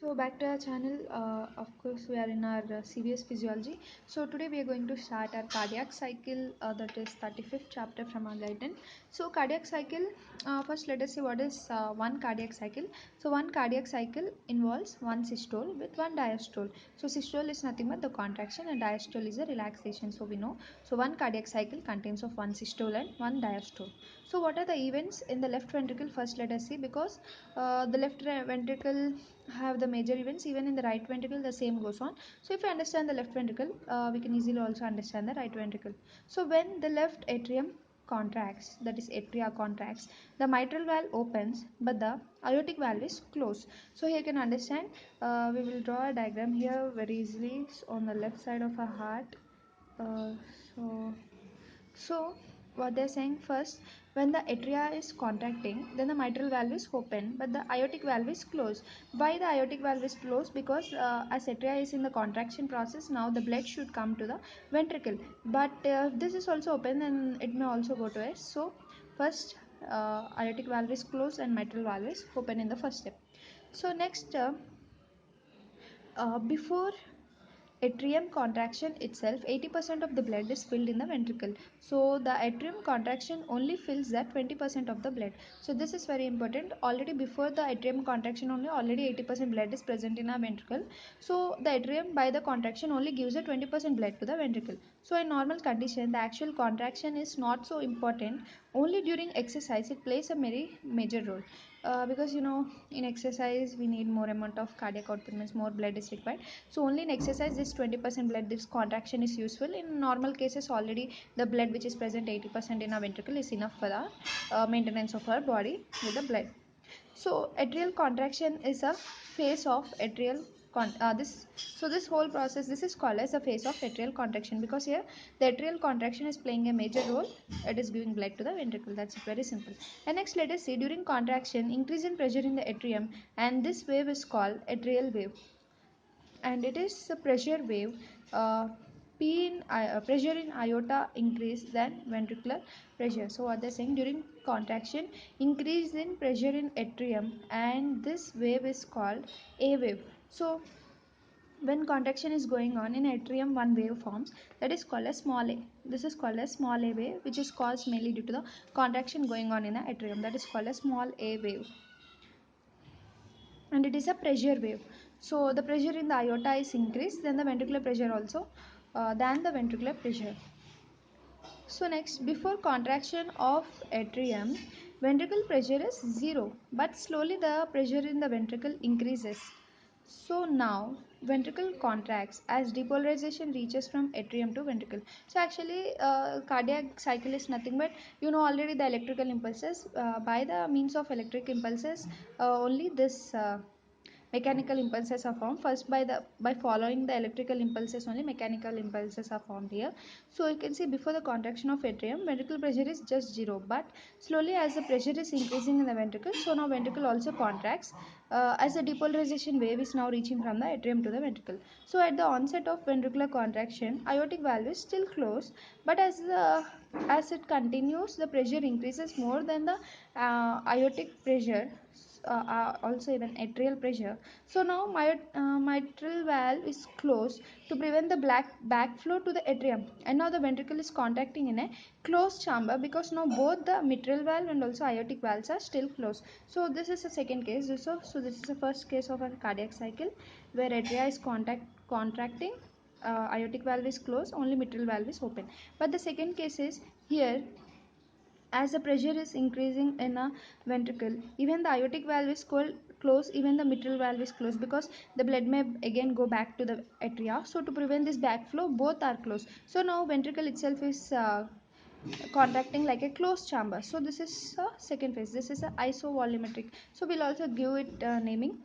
So back to our channel. Of course, we are in our CVS physiology. So today we are going to start our cardiac cycle. That is 35th chapter from our guidance. So cardiac cycle. First, let us see what is one cardiac cycle. So one cardiac cycle involves one systole with one diastole. So systole is nothing but the contraction, and diastole is a relaxation. So we know. So one cardiac cycle contains of one systole and one diastole. So what are the events in the left ventricle? First, let us see, because the left ventricle have the major events. Even in the right ventricle the same goes on. So if you understand the left ventricle, we can easily also understand the right ventricle. So when the left atrium contracts, that is atria contracts, the mitral valve opens but the aortic valve is closed. So here you can understand, we will draw a diagram here very easily on the left side of our heart. uh, so so what they're saying, first, when the atria is contracting, then the mitral valve is open, but the aortic valve is closed. Why the aortic valve is closed? Because as atria is in the contraction process, now the blood should come to the ventricle. But this is also open, then it may also go to it. So first, aortic valve is closed and mitral valve is open in the first step. So next, before atrium contraction itself, 80% of the blood is filled in the ventricle. So the atrium contraction only fills that 20% of the blood. So this is very important. Already before the atrium contraction only, already 80% blood is present in our ventricle. So the atrium by the contraction only gives a 20% blood to the ventricle. So in normal condition, the actual contraction is not so important. Only during exercise it plays a very major role. Because in exercise we need more amount of cardiac output, means more blood is required. So only in exercise this 20% blood, this contraction is useful. In normal cases already the blood which is present 80% in our ventricle is enough for the maintenance of our body with the blood. So atrial contraction is a phase of atrial this whole process, this is called as a phase of atrial contraction, because here the atrial contraction is playing a major role. It is giving blood to the ventricle. That's very simple. And next, let us see, during contraction, increase in pressure in the atrium, and this wave is called atrial wave, and it is a pressure wave. uh, Pressure in aorta increase than ventricular pressure. So what they're saying, during contraction, increase in pressure in atrium, and this wave is called a wave. So when contraction is going on in atrium, one wave forms, that is called as small a. This is called as small a wave, which is caused mainly due to the contraction going on in the atrium. That is called as small a wave, and it is a pressure wave. So the pressure in the aorta is increased, then the ventricular pressure also, than the ventricular pressure. So next, before contraction of atrium, ventricle pressure is 0, but slowly the pressure in the ventricle increases. So now ventricle contracts as depolarization reaches from atrium to ventricle. So actually, cardiac cycle is nothing but, already the electrical impulses. By the means of electric impulses, only this mechanical impulses are formed. First, by following the electrical impulses only, mechanical impulses are formed here. So you can see, before the contraction of atrium, ventricular pressure is just 0, but slowly as the pressure is increasing in the ventricle, so now ventricle also contracts, as the depolarization wave is now reaching from the atrium to the ventricle. So at the onset of ventricular contraction, aortic valve is still closed, but as it continues, the pressure increases more than the aortic pressure, also even atrial pressure. So now mitral valve is closed to prevent the backflow to the atrium, and now the ventricle is contracting in a closed chamber, because now both the mitral valve and also aortic valves are still closed. So this is the second case. So this is the first case of a cardiac cycle, where atria is contracting, aortic valve is closed, only mitral valve is open. But the second case is here, as the pressure is increasing in a ventricle, even the aortic valve is closed, even the mitral valve is closed, because the blood may again go back to the atria. So to prevent this backflow, both are closed. So now ventricle itself is contracting like a closed chamber. So this is a second phase. This is a isovolumetric. So we'll also give it naming.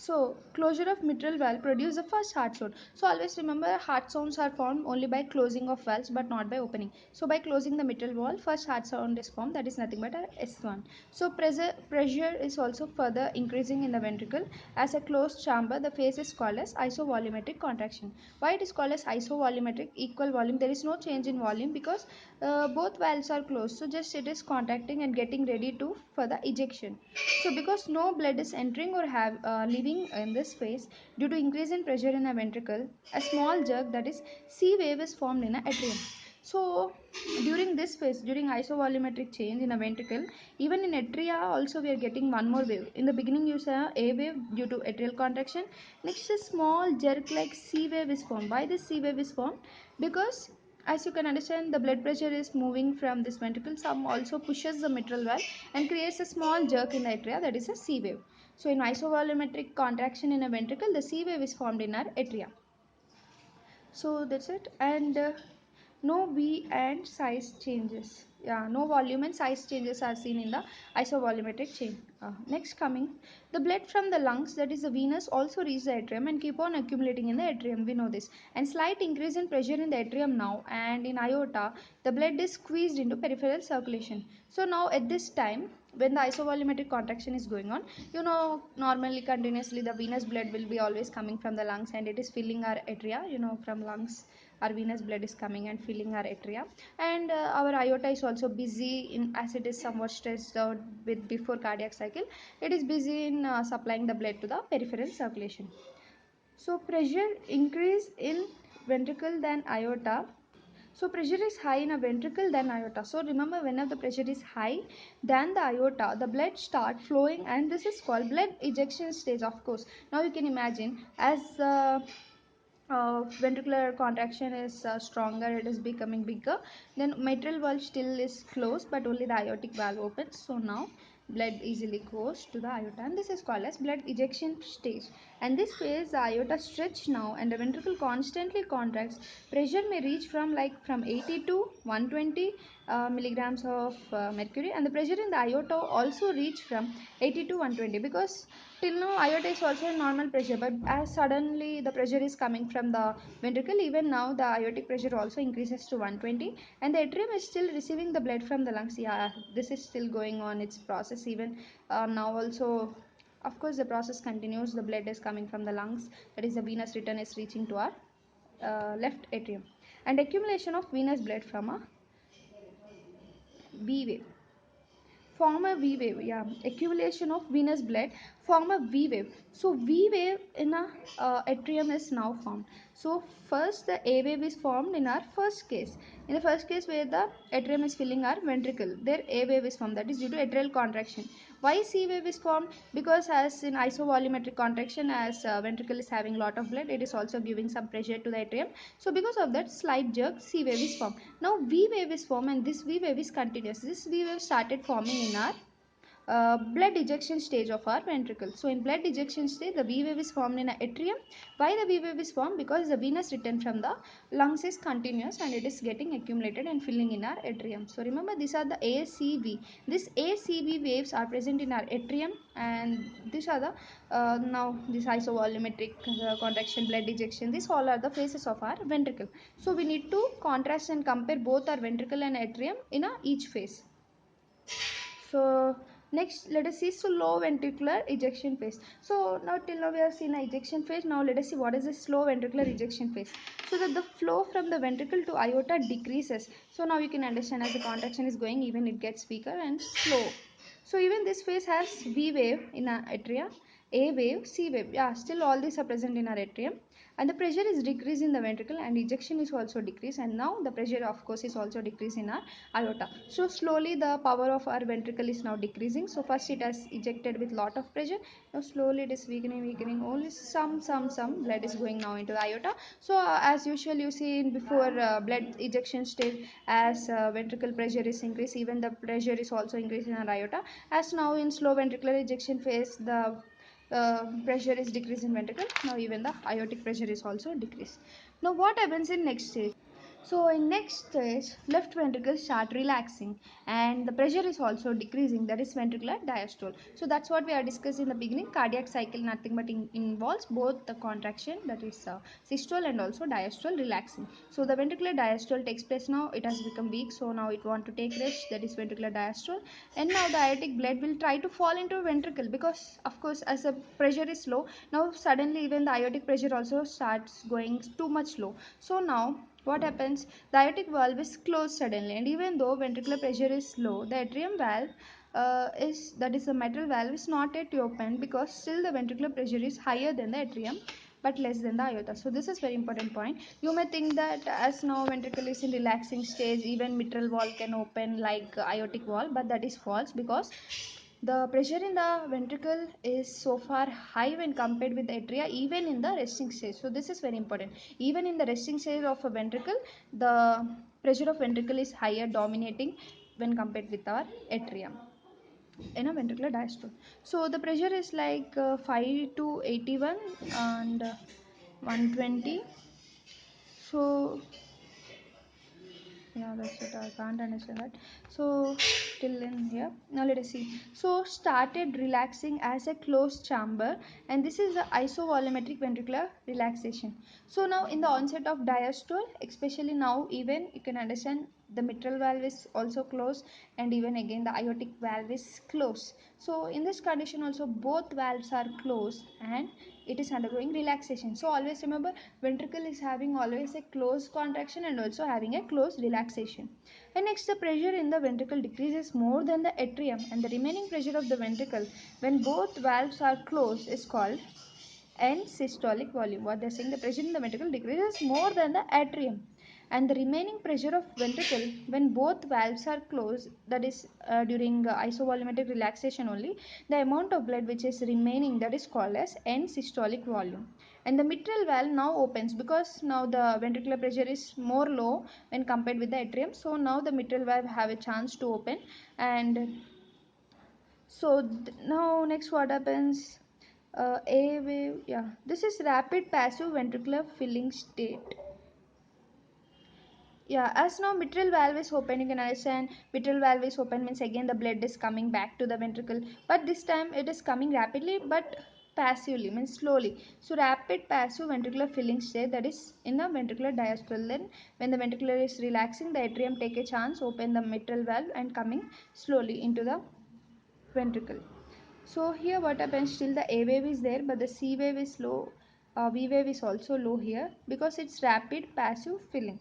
So, closure of mitral valve produce the first heart sound. So, always remember heart sounds are formed only by closing of valves but not by opening. So, by closing the mitral valve, first heart sound is formed, that is nothing but a S1. So, pressure is also further increasing in the ventricle. As a closed chamber, the phase is called as isovolumetric contraction. Why it is called as isovolumetric? Equal volume. There is no change in volume because both valves are closed. So, just it is contracting and getting ready to for the ejection. So, because no blood is entering or leaving in this phase, due to increase in pressure in a ventricle, a small jerk, that is C wave, is formed in a atrium. So, during this phase, during isovolumetric change in a ventricle, even in atria also we are getting one more wave. In the beginning you saw A wave due to atrial contraction. Next, a small jerk like C wave is formed. Why this C wave is formed? Because as you can understand, the blood pressure is moving from this ventricle. Some also pushes the mitral valve and creates a small jerk in the atria, that is a C wave. So in isovolumetric contraction in a ventricle, the C wave is formed in our atria. So that's it. And no V and size changes. Yeah, no volume and size changes are seen in the isovolumetric change. Next coming, the blood from the lungs, that is the venous, also reach the atrium and keep on accumulating in the atrium. We know this. And slight increase in pressure in the atrium now, and in aorta, the blood is squeezed into peripheral circulation. So now at this time, when the isovolumetric contraction is going on, you know, normally continuously the venous blood will be always coming from the lungs and it is filling our atria. You know, from lungs our venous blood is coming and filling our atria, and our aorta is also busy in, as it is somewhat stressed out with before cardiac cycle, it is busy in supplying the blood to the peripheral circulation. So pressure increase in ventricle than aorta. So pressure is high in a ventricle than aorta. So remember, whenever the pressure is high than the aorta, the blood start flowing, and this is called blood ejection stage. Of course, now you can imagine, as ventricular contraction is stronger, it is becoming bigger, then mitral valve still is closed but only the aortic valve opens. So now blood easily goes to the aorta, and this is called as blood ejection stage. And this phase, the aorta stretch now and the ventricle constantly contracts. Pressure may reach from 80 to 120 milligrams of mercury, and the pressure in the aorta also reach from 80 to 120, because till now aorta is also a normal pressure, but as suddenly the pressure is coming from the ventricle, even now the aortic pressure also increases to 120, and the atrium is still receiving the blood from the lungs. Yeah, this is still going on its process even now also. Of course, the process continues. The blood is coming from the lungs, that is the venous return is reaching to our left atrium, and accumulation of venous blood from a V wave form a V wave. Yeah, accumulation of venous blood form a V wave. So V wave in a atrium is now formed. So first the A wave is formed in our first case. In the first case where the atrium is filling our ventricle, there A wave is formed, that is due to atrial contraction. Why C wave is formed? Because as in isovolumetric contraction, as ventricle is having lot of blood, it is also giving some pressure to the atrium. So because of that slight jerk, C wave is formed. Now V wave is formed, and this V wave is continuous. This V wave started forming in our blood ejection stage of our ventricle. So in blood ejection stage, the V wave is formed in an atrium. Why the V wave is formed? Because the venous return from the lungs is continuous and it is getting accumulated and filling in our atrium. So remember, these are the ACV. These ACV waves are present in our atrium, and these are the now this isovolumetric contraction, blood ejection. These all are the phases of our ventricle. So we need to contrast and compare both our ventricle and atrium in each phase. So next, let us see slow ventricular ejection phase. So now till now we have seen a ejection phase. Now let us see what is the slow ventricular ejection phase. So that the flow from the ventricle to aorta decreases. So now you can understand, as the contraction is going, even it gets weaker and slow. So even this phase has V wave in our atria, A wave, C wave. Yeah, still all these are present in our atrium, and the pressure is decreased in the ventricle, and ejection is also decreased, and now the pressure of course is also decreased in our aorta. So slowly the power of our ventricle is now decreasing. So first it has ejected with lot of pressure, now slowly it is weakening, only some blood is going now into the aorta. So as usual you see in before blood ejection stage, as ventricle pressure is increased, even the pressure is also increased in our aorta. As now in slow ventricular ejection phase, the pressure is decreased in ventricle. Now even the aortic pressure is also decreased. Now what happens in next stage? So in next stage, left ventricle start relaxing and the pressure is also decreasing, that is ventricular diastole. So that's what we are discussing in the beginning. Cardiac cycle nothing but involves both the contraction, that is systole, and also diastole relaxing. So the ventricular diastole takes place now, it has become weak, so now it want to take rest, that is ventricular diastole. And now the aortic blood will try to fall into ventricle because of course as the pressure is low, now suddenly even the aortic pressure also starts going too much low. So now what happens, the aortic valve is closed suddenly, and even though ventricular pressure is low, the atrium valve is, that is the mitral valve, is not yet open because still the ventricular pressure is higher than the atrium but less than the aorta. So this is very important point. You may think that as now ventricle is in relaxing stage, even mitral valve can open like aortic valve, but that is false because the pressure in the ventricle is so far high when compared with the atria, even in the resting stage. So this is very important. Even in the resting stage of a ventricle, the pressure of ventricle is higher, dominating when compared with our atrium in a ventricular diastole. So the pressure is like 5 to 81 and 120. So yeah, that's it, I can't understand that. So till in here, now let us see. So started relaxing as a closed chamber, and this is the isovolumetric ventricular relaxation. So now in the onset of diastole, especially now, even you can understand the mitral valve is also closed, and even again the aortic valve is closed. So in this condition also both valves are closed and it is undergoing relaxation. So always remember, ventricle is having always a closed contraction and also having a closed relaxation. And next, the pressure in the ventricle decreases more than the atrium, and the remaining pressure of the ventricle when both valves are closed is called end systolic volume. What they are saying, the pressure in the ventricle decreases more than the atrium, and the remaining pressure of ventricle when both valves are closed, that is during isovolumetric relaxation only, the amount of blood which is remaining, that is called as end systolic volume. And the mitral valve now opens because now the ventricular pressure is more low when compared with the atrium. So now the mitral valve have a chance to open. And so now next what happens, a wave, yeah, this is rapid passive ventricular filling state. Yeah, as now mitral valve is open, you can understand mitral valve is open means again the blood is coming back to the ventricle, but this time it is coming rapidly but passively, means slowly. So rapid passive ventricular filling state, that is in the ventricular diastole. Then when the ventricular is relaxing, the atrium take a chance, open the mitral valve and coming slowly into the ventricle. So here what happens, still the A wave is there but the C wave is low, V wave is also low here because it's rapid passive filling.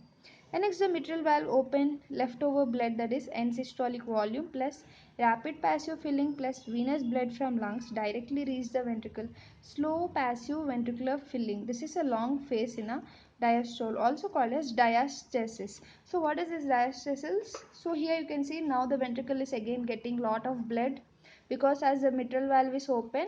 And next the mitral valve open, leftover blood, that is end systolic volume plus rapid passive filling plus venous blood from lungs directly reach the ventricle. Slow passive ventricular filling. This is a long phase in a diastole, also called as diastasis. So what is this diastasis? So here you can see now the ventricle is again getting lot of blood because as the mitral valve is open,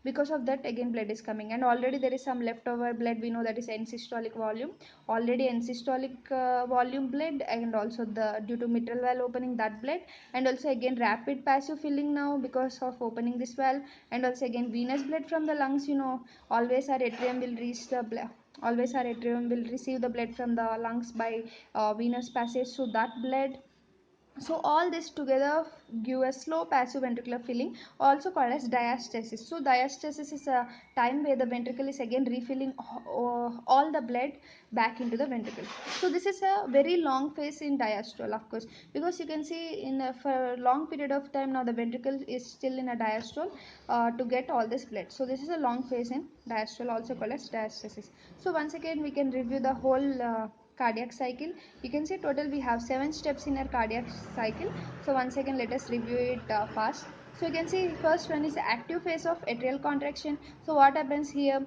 because of that again blood is coming, and already there is some leftover blood, we know, that is end systolic volume, already end systolic volume blood, and also the due to mitral valve opening that blood, and also again rapid passive filling now because of opening this valve, and also again venous blood from the lungs, you know, always our atrium will reach the blood, always our atrium will receive the blood from the lungs by venous passage, so that blood. So all this together give a slow passive ventricular filling, also called as diastasis. So diastasis is a time where the ventricle is again refilling all the blood back into the ventricle. So this is a very long phase in diastole, of course, because you can see in for a long period of time now the ventricle is still in a diastole to get all this blood. So this is a long phase in diastole, also called as diastasis. So once again we can review the whole cardiac cycle. You can see total we have 7 steps in our cardiac cycle. So once again let us review it fast. So you can see first one is active phase of atrial contraction. So what happens here,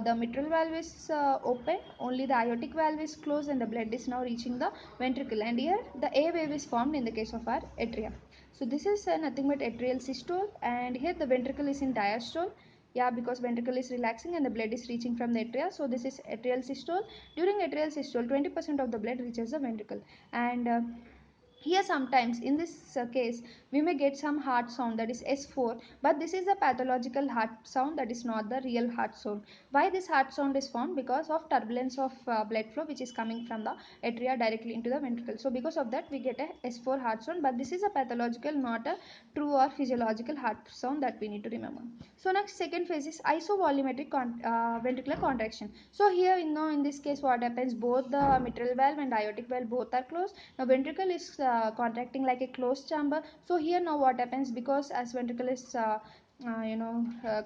the mitral valve is open, only the aortic valve is closed, and the blood is now reaching the ventricle, and here the A wave is formed in the case of our atria. So this is nothing but atrial systole, and here the ventricle is in diastole. Yeah, because ventricle is relaxing and the blood is reaching from the atria, so this is atrial systole. During atrial systole 20% of the blood reaches the ventricle, and Here sometimes in this case we may get some heart sound, that is S4, but this is a pathological heart sound, that is not the real heart sound. Why this heart sound is found? Because of turbulence of blood flow which is coming from the atria directly into the ventricle. So because of that we get a S4 heart sound, but this is a pathological, not a true or physiological heart sound, that we need to remember. So next, second phase is isovolumetric ventricular contraction. So here in this case what happens, both the mitral valve and aortic valve both are closed. Now ventricle is contracting like a closed chamber. So here now what happens, because as ventricle is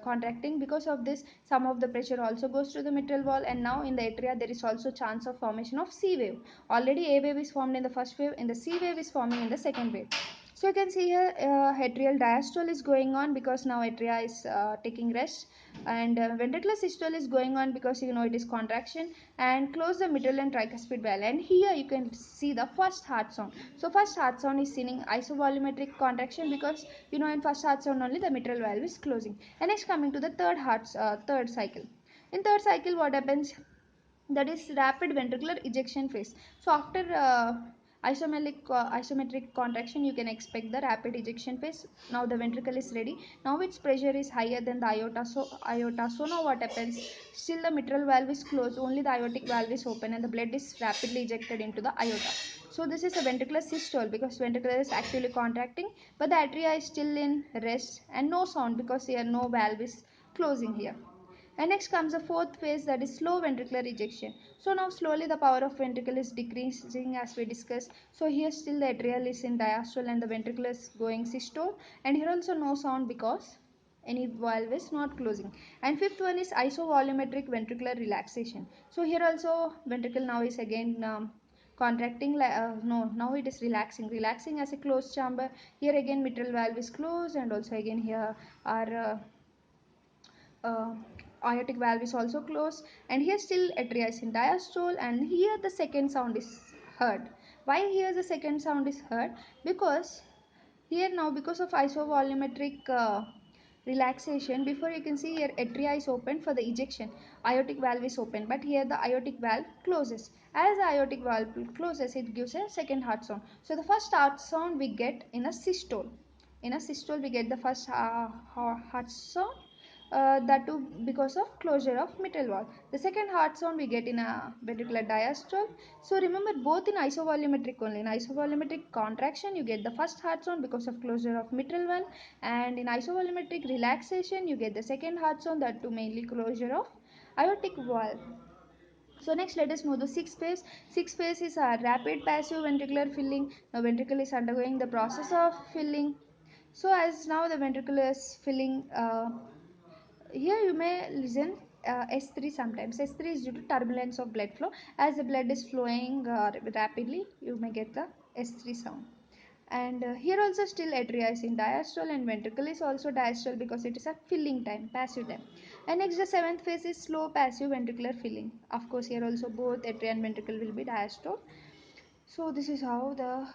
contracting, because of this some of the pressure also goes to the mitral wall, and now in the atria there is also chance of formation of C wave. Already A wave is formed in the first wave, and the C wave is forming in the second wave. So you can see here atrial diastole is going on because now atria is taking rest, and ventricular systole is going on because it is contraction, and close the mitral and tricuspid valve. And here you can see the first heart sound. So first heart sound is seen in isovolumetric contraction, because in first heart sound only the mitral valve is closing. And next, coming to the third cycle. In third cycle what happens, that is rapid ventricular ejection phase. So after isometric contraction you can expect the rapid ejection phase. Now the ventricle is ready, now its pressure is higher than the aorta. So now what happens, still the mitral valve is closed, only the aortic valve is open, and the blood is rapidly ejected into the aorta. So this is a ventricular systole, because ventricle is actively contracting, but the atria is still in rest, and no sound because here no valve is closing here. And next comes the fourth phase, that is slow ventricular ejection. So now slowly the power of ventricle is decreasing as we discussed. So here still the atrial is in diastole and the ventricle is going systole, and here also no sound because any valve is not closing. And fifth one is isovolumetric ventricular relaxation. So here also ventricle now is again contracting, no, now it is relaxing as a closed chamber. Here again mitral valve is closed, and also again here our uh, aortic valve is also closed, and here still atria is in diastole, and here the second sound is heard. Why here the second sound is heard? Because here now, because of isovolumetric relaxation, before you can see here atria is open for the ejection, aortic valve is open, but here the aortic valve closes. As the aortic valve closes, it gives a second heart sound. So the first heart sound we get in a systole. In a systole we get the first heart sound, that too because of closure of mitral valve. The second heart sound we get in a ventricular diastole. So remember, both in isovolumetric only. In isovolumetric contraction you get the first heart sound because of closure of mitral valve, and in isovolumetric relaxation you get the second heart sound, that too mainly closure of aortic valve. So next let us move to sixth phase. Sixth phase is a rapid passive ventricular filling. Now ventricle is undergoing the process of filling. So as now the ventricle is filling, here you may listen S3 sometimes. S3 is due to turbulence of blood flow. As the blood is flowing rapidly, you may get the S3 sound. And here also still atria is in diastole, and ventricle is also diastole because it is a filling time, passive time. And next, the seventh phase is slow passive ventricular filling. Of course, here also both atria and ventricle will be diastole. So this is how the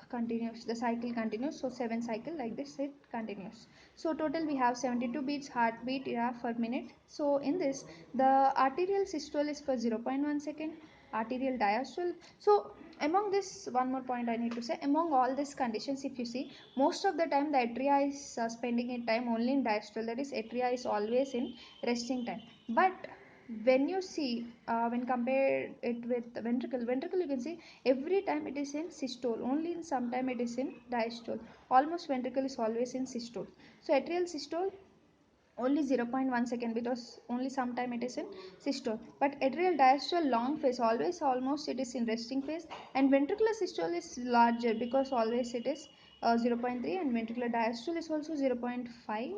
cycle continues. So 7 cycle like this it continues. So total we have 72 beats heartbeat per minute. So in this, the arterial systole is for 0.1 second, arterial diastole. So among this, one more point I need to say, among all these conditions, if you see, most of the time the atria is spending its time only in diastole, that is atria is always in resting time. But when you see, when compare it with the ventricle you can see every time it is in systole, only in some time it is in diastole. Almost ventricle is always in systole. So atrial systole only 0.1 second, because only sometime it is in systole. But atrial diastole long phase, always almost it is in resting phase, and ventricular systole is larger because always it is 0.3, and ventricular diastole is also 0.5.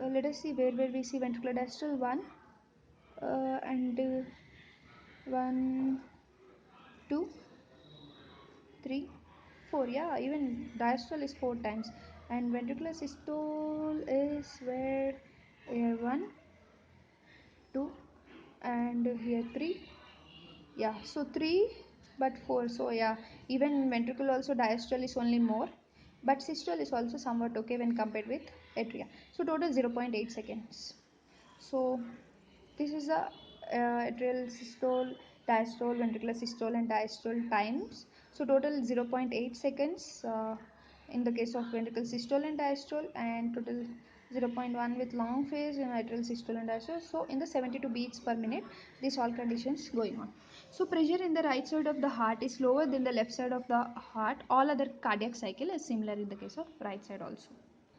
Let us see where we see ventricular diastole 1 and 1, 2, 3, 4. Yeah, even diastole is 4 times, and ventricular systole is where here 1, 2, and here 3. Yeah, so 3 but 4. So yeah, even ventricle also diastole is only more, but systole is also somewhat okay when compared with atria. So total 0.8 seconds. So this is the atrial systole, diastole, ventricular systole and diastole times. So total 0.8 seconds in the case of ventricle systole and diastole, and total 0.1 with long phase in atrial systole and diastole. So in the 72 beats per minute, these all conditions going on. So pressure in the right side of the heart is lower than the left side of the heart. All other cardiac cycle is similar in the case of right side also.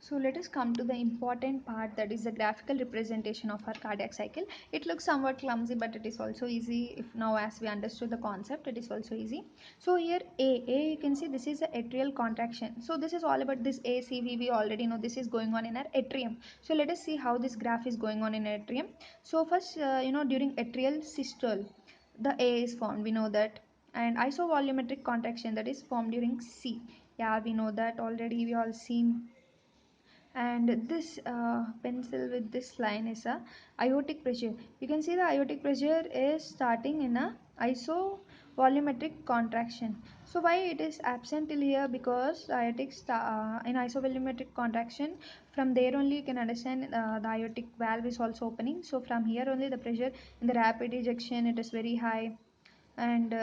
So let us come to the important part, that is the graphical representation of our cardiac cycle. It looks somewhat clumsy, but it is also easy. If now as we understood the concept, it is also easy. So here A you can see this is the atrial contraction. So this is all about this ACV. We already know this is going on in our atrium. So let us see how this graph is going on in atrium. So first during atrial systole, the A is formed. We know that. And isovolumetric contraction, that is formed during C. Yeah, we know that already. We all seen. And this pencil with this line is a aortic pressure. You can see the aortic pressure is starting in a isovolumetric contraction. So why it is absent till here? Because aortic in isovolumetric contraction, from there only you can understand the aortic valve is also opening. So from here only the pressure in the rapid ejection it is very high, and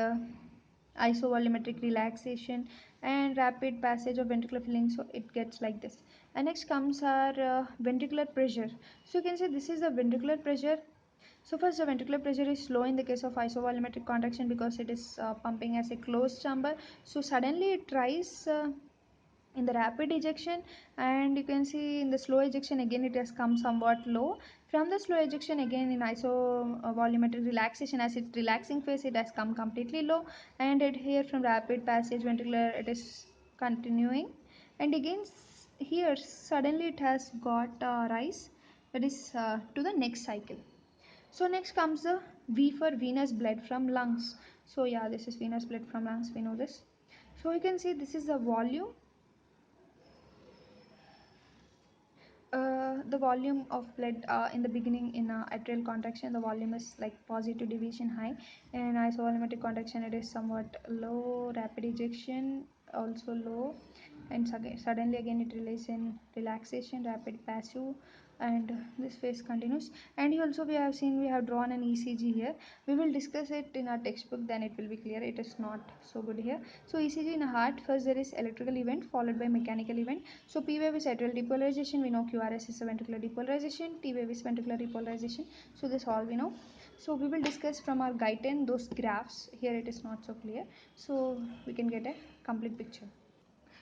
isovolumetric relaxation and rapid passage of ventricular filling, so it gets like this. And next comes our ventricular pressure. So you can see this is the ventricular pressure. So first the ventricular pressure is low in the case of isovolumetric contraction because it is pumping as a closed chamber. So suddenly it rise in the rapid ejection, and you can see in the slow ejection again it has come somewhat low. From the slow ejection again in isovolumetric relaxation, as it's relaxing phase, it has come completely low, and it here from rapid passage ventricular it is continuing, and again here suddenly it has got rise, that is to the next cycle. So next comes the V for venous blood from lungs. So yeah, this is venous blood from lungs, we know this. So you can see this is the volume, the volume of blood in the beginning in atrial contraction, the volume is like positive division high, and isovolumetric contraction it is somewhat low, rapid ejection also low, and suddenly again it releases in relaxation, rapid passive, and this phase continues. And here also we have seen, we have drawn an ECG here. We will discuss it in our textbook, then it will be clear. It is not so good here. So ECG in a heart, first there is electrical event followed by mechanical event. So P wave is atrial depolarization, we know QRS is a ventricular depolarization, T wave is ventricular repolarization. So this all we know. So we will discuss from our guide 10 those graphs. Here it is not so clear, so we can get a complete picture.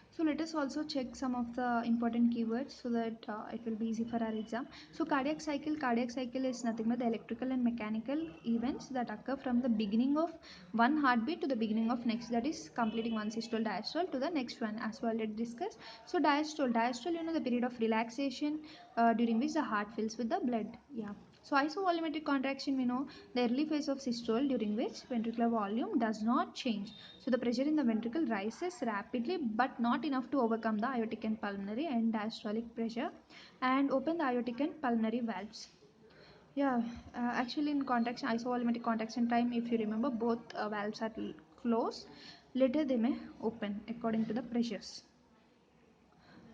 So let us also check some of the important keywords so that it will be easy for our exam. So cardiac cycle is nothing but the electrical and mechanical events that occur from the beginning of one heartbeat to the beginning of next, that is completing one systole diastole to the next one, as we already discussed. So diastole the period of relaxation during which the heart fills with the blood. Yeah. So isovolumetric contraction, we know the early phase of systole during which ventricular volume does not change. So the pressure in the ventricle rises rapidly but not enough to overcome the aortic and pulmonary and diastolic pressure and open the aortic and pulmonary valves. Yeah, actually in contraction, isovolumetric contraction time, if you remember, both valves are closed. Later they may open according to the pressures.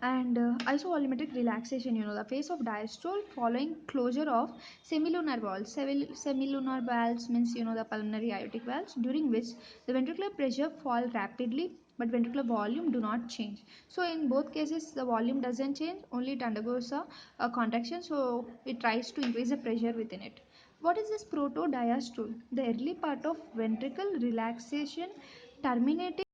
And isovolumetric relaxation, the phase of diastole following closure of semilunar valves. Semilunar valves means the pulmonary aortic valves, during which the ventricular pressure fall rapidly but ventricular volume do not change. So in both cases the volume doesn't change, only it undergoes a contraction, so it tries to increase the pressure within it. What is this protodiastole? The early part of ventricle relaxation terminating